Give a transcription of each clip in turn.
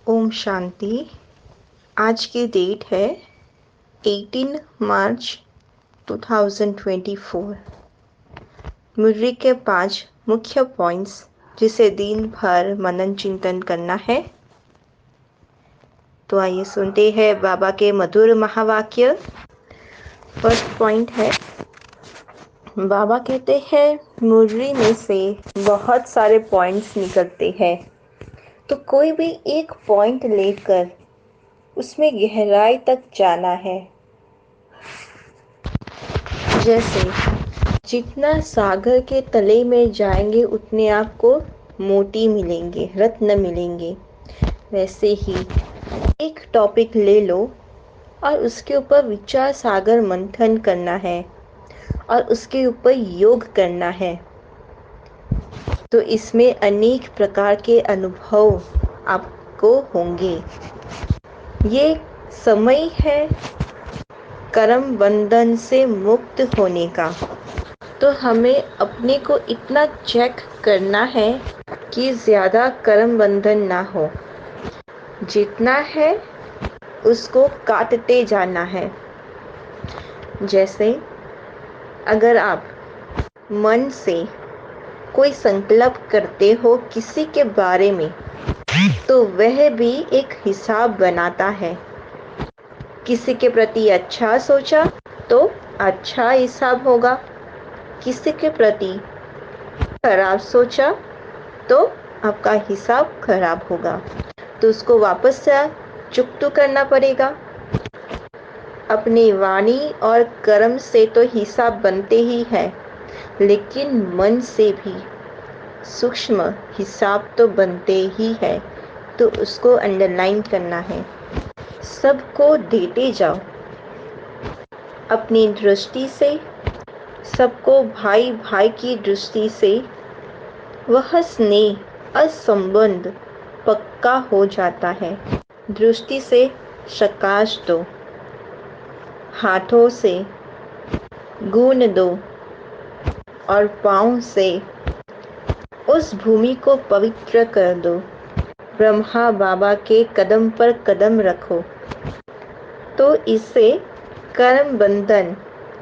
ओम शांति। आज की डेट है 18 मार्च 2024। मुरली के 5 मुख्य पॉइंट्स जिसे दिन भर मनन चिंतन करना है। तो आइए सुनते हैं बाबा के मधुर महावाक्य। फर्स्ट पॉइंट है, बाबा कहते हैं मुरली में से बहुत सारे पॉइंट्स निकलते हैं, तो कोई भी एक पॉइंट लेकर उसमें गहराई तक जाना है। जैसे जितना सागर के तले में जाएंगे उतने आपको मोती मिलेंगे, रत्न मिलेंगे। वैसे ही एक टॉपिक ले लो और उसके ऊपर विचार सागर मंथन करना है और उसके ऊपर योग करना है, तो इसमें अनेक प्रकार के अनुभव आपको होंगे। ये समय है कर्म बंधन से मुक्त होने का। तो हमें अपने को इतना चेक करना है कि ज़्यादा कर्म बंधन ना हो। जितना है उसको काटते जाना है। जैसे अगर आप मन से कोई संकल्प करते हो किसी के बारे में, तो वह भी एक हिसाब बनाता है। किसी के प्रति अच्छा सोचा तो अच्छा हिसाब होगा, किसी के प्रति खराब सोचा तो आपका हिसाब खराब होगा, तो उसको वापस से चुकता करना पड़ेगा। अपनी वाणी और कर्म से तो हिसाब बनते ही है, लेकिन मन से भी सूक्ष्म हिसाब तो बनते ही है, तो उसको अंडरलाइन करना है। सबको देते जाओ अपनी दृष्टि से, सबको भाई भाई की दृष्टि से। वह स्नेह और संबंध पक्का हो जाता है। दृष्टि से प्रकाश दो, हाथों से गुण दो और पाँव से उस भूमि को पवित्र कर दो। ब्रह्मा बाबा के कदम पर कदम रखो, तो इससे कर्म बंधन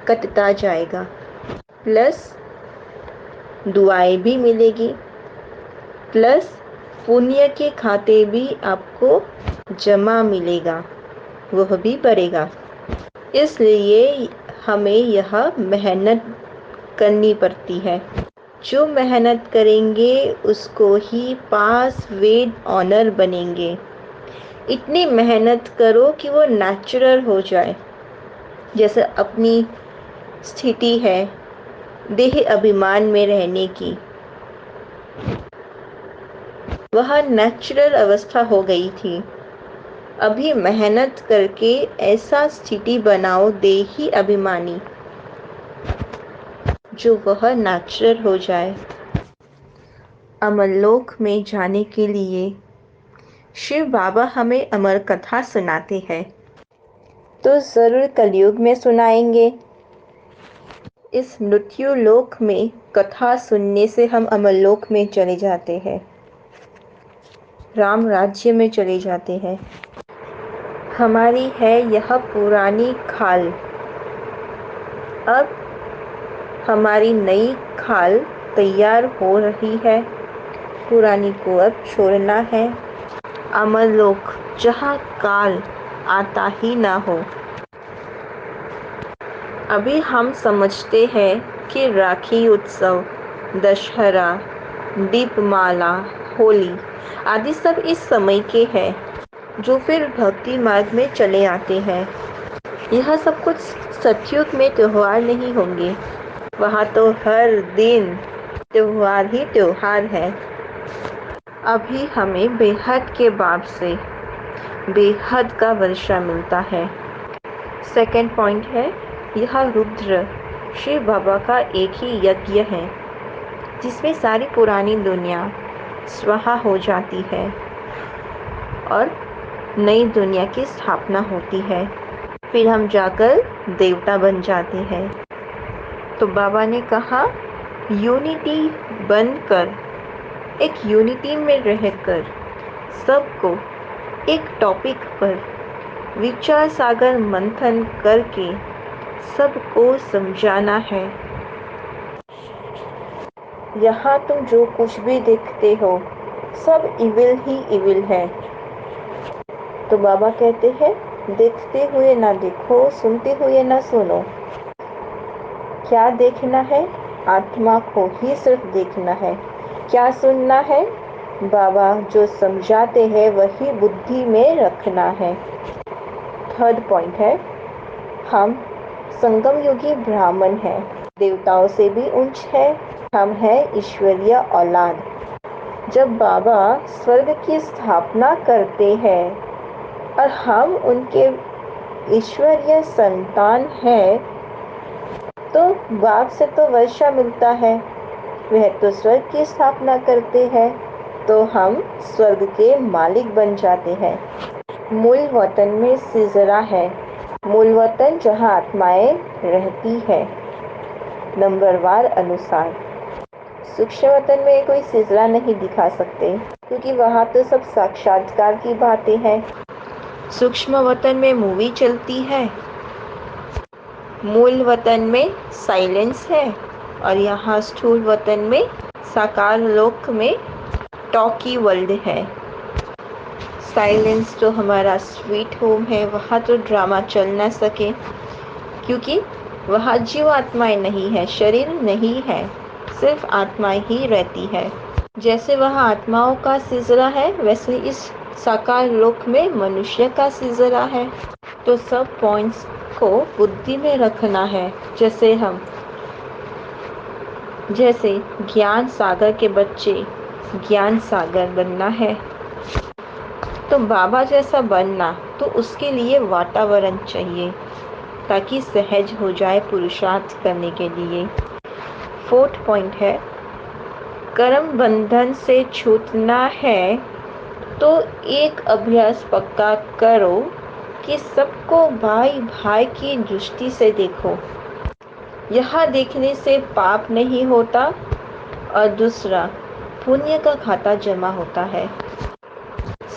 कटता जाएगा, प्लस दुआएं भी मिलेगी, प्लस पुण्य के खाते भी आपको जमा मिलेगा, वह भी बढ़ेगा। इसलिए हमें यह मेहनत करनी पड़ती है। जो मेहनत करेंगे उसको ही पास वेद ऑनर बनेंगे। इतनी मेहनत करो कि वो नेचुरल हो जाए। जैसे अपनी स्थिति है देह अभिमान में रहने की, वह नेचुरल अवस्था हो गई थी। अभी मेहनत करके ऐसा स्थिति बनाओ देही अभिमानी, जो वह नेचुरल हो जाए। अमरलोक में जाने के लिए शिव बाबा हमें अमर कथा सुनाते हैं, तो ज़रूर कलयुग में सुनाएंगे। इस मृत्यु लोक में कथा सुनने से हम अमरलोक में चले जाते हैं, राम राज्य में चले जाते हैं। हमारी है यह पुरानी खाल, अब हमारी नई खाल तैयार हो रही है। पुरानी को अब छोड़ना है। अमरलोक जहाँ काल आता ही ना हो। अभी हम समझते हैं कि राखी उत्सव, दशहरा, दीपमाला, होली आदि सब इस समय के हैं, जो फिर भक्ति मार्ग में चले आते हैं। यह सब कुछ सतयुग में त्योहार नहीं होंगे, वहाँ तो हर दिन त्योहार ही त्योहार है। अभी हमें बेहद के बाप से बेहद का वर्षा मिलता है। सेकंड पॉइंट है, यह रुद्र शिव बाबा का एक ही यज्ञ है, जिसमें सारी पुरानी दुनिया स्वाहा हो जाती है और नई दुनिया की स्थापना होती है। फिर हम जाकर देवता बन जाते हैं। तो बाबा ने कहा यूनिटी बनकर, एक यूनिटी में रहकर सबको एक टॉपिक पर विचार सागर मंथन करके सबको समझाना है। यहाँ तुम जो कुछ भी देखते हो सब इविल ही इविल है। तो बाबा कहते हैं, देखते हुए ना देखो, सुनते हुए ना सुनो। क्या देखना है? आत्मा को ही सिर्फ देखना है। क्या सुनना है? बाबा जो समझाते हैं वही बुद्धि में रखना है। थर्ड पॉइंट है, हम संगम युगी ब्राह्मण हैं, देवताओं से भी उच्च है। हम हैं ईश्वरीय औलाद। जब बाबा स्वर्ग की स्थापना करते हैं और हम उनके ईश्वरीय संतान हैं, तो बाप से तो वर्षा मिलता है, वह तो स्वर्ग की स्थापना करते हैं, तो हम स्वर्ग के मालिक बन जाते हैं। मूल वतन में सिजरा है, मूल वतन जहाँ आत्माएं रहती है, नंबरवार अनुसार। सूक्ष्म वतन में कोई सिजरा नहीं दिखा सकते, क्योंकि वहाँ तो सब साक्षात्कार की बातें हैं। सूक्ष्म वतन में मूवी चलती है, मूल वतन में साइलेंस है, और यहाँ स्थूल वतन में साकार लोक में टॉकी वर्ल्ड है। साइलेंस तो हमारा स्वीट होम है, वहाँ तो ड्रामा चल ना सके, क्योंकि वहाँ जीव आत्माएं नहीं है, शरीर नहीं है, सिर्फ आत्माएं ही रहती है। जैसे वहाँ आत्माओं का सिजरा है, वैसे इस साकार लोक में मनुष्य का सिजरा है। तो सब पॉइंट्स को बुद्धि में रखना है। जैसे ज्ञान सागर के बच्चे, ज्ञान सागर बनना है, तो बाबा जैसा बनना, तो उसके लिए वातावरण चाहिए ताकि सहज हो जाए पुरुषार्थ करने के लिए। फोर्थ पॉइंट है, कर्म बंधन से छूटना है तो एक अभ्यास पक्का करो कि सबको भाई भाई की दृष्टि से देखो। यह देखने से पाप नहीं होता, और दूसरा पुण्य का खाता जमा होता है।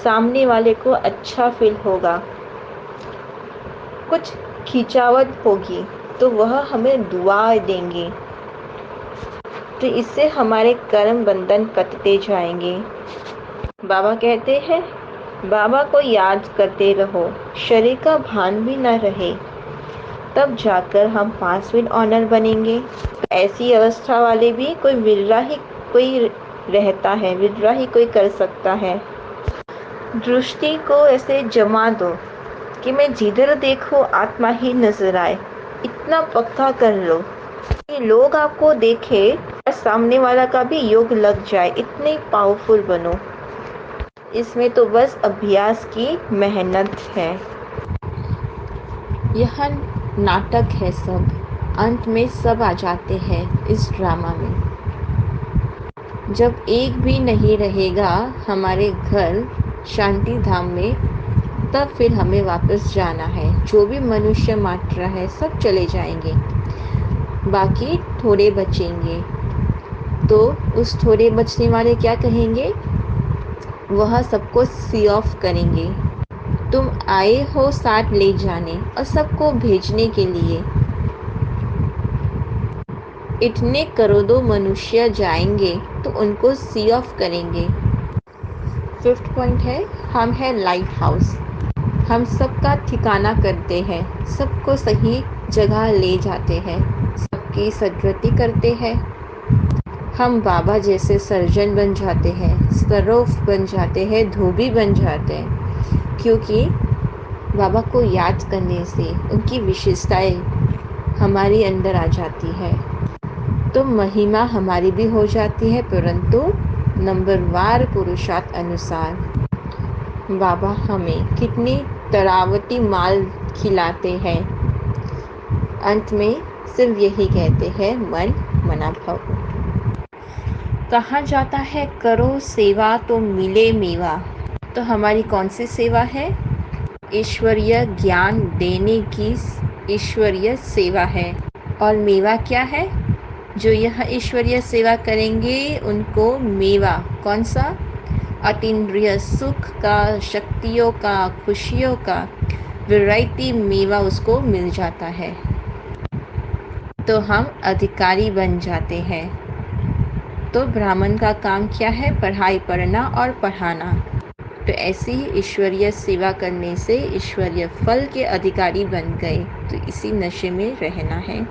सामने वाले को अच्छा फील होगा, कुछ खिंचावट होगी तो वह हमें दुआ देंगे, तो इससे हमारे कर्म बंधन कटते जाएंगे। बाबा कहते हैं, बाबा को याद करते रहो, शरीर का भान भी न रहे, तब जाकर हम 5वीं ऑनर बनेंगे। ऐसी अवस्था वाले भी कोई विरला ही कोई रहता है, विरला ही कोई कर सकता है। दृष्टि को ऐसे जमा दो कि मैं जिधर देखूं आत्मा ही नजर आए, इतना पक्का कर लो कि लोग आपको देखे और सामने वाला का भी योग लग जाए, इतने पावरफुल बनो। इसमें तो बस अभ्यास की मेहनत है। यह नाटक है सब, अंत में सब आ जाते हैं इस ड्रामा में। जब एक भी नहीं रहेगा हमारे घर शांति धाम में, तब फिर हमें वापस जाना है। जो भी मनुष्य मात्र है सब चले जाएंगे, बाकी थोड़े बचेंगे। तो उस थोड़े बचने वाले क्या कहेंगे, वह सबको सी ऑफ करेंगे। तुम आए हो साथ ले जाने और सबको भेजने के लिए, इतने करोड़ों मनुष्य जाएंगे तो उनको सी ऑफ करेंगे। फिफ्थ पॉइंट है, हम है लाइट हाउस। हम सबका ठिकाना करते हैं, सबको सही जगह ले जाते हैं, सबकी सदगति करते हैं। हम बाबा जैसे सर्जन बन जाते हैं, सरोफ बन जाते हैं, धोबी बन जाते हैं, क्योंकि बाबा को याद करने से उनकी विशेषताएं हमारे अंदर आ जाती है, तो महिमा हमारी भी हो जाती है, परंतु नंबरवार पुरुषार्थ अनुसार। बाबा हमें कितनी तरावती माल खिलाते हैं, अंत में सिर्फ यही कहते हैं, मन मना भव। कहा जाता है करो सेवा तो मिले मेवा। तो हमारी कौन सी सेवा है? ईश्वरीय ज्ञान देने की ईश्वरीय सेवा है। और मेवा क्या है? जो यह ईश्वरीय सेवा करेंगे उनको मेवा, कौन सा? अतीन्द्रिय सुख का, शक्तियों का, खुशियों का वैरायटी मेवा उसको मिल जाता है, तो हम अधिकारी बन जाते हैं। तो ब्राह्मण का काम क्या है? पढ़ाई, पढ़ना और पढ़ाना। तो ऐसी ही ईश्वरीय सेवा करने से ईश्वरीय फल के अधिकारी बन गए। तो इसी नशे में रहना है।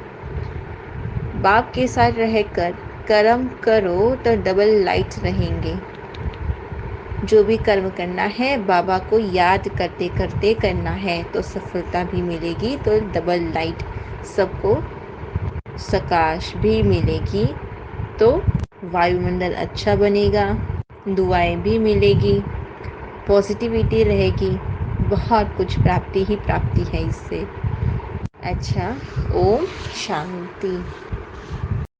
बाप के साथ रहकर कर्म करो तो डबल लाइट रहेंगे। जो भी कर्म करना है बाबा को याद करते करते करना है, तो सफलता भी मिलेगी, तो डबल लाइट सबको सकाश भी मिलेगी, तो वायुमंडल अच्छा बनेगा, दुआएं भी मिलेगी, पॉजिटिविटी रहेगी, बहुत कुछ प्राप्ति ही प्राप्ति है इससे। अच्छा, ओम शांति।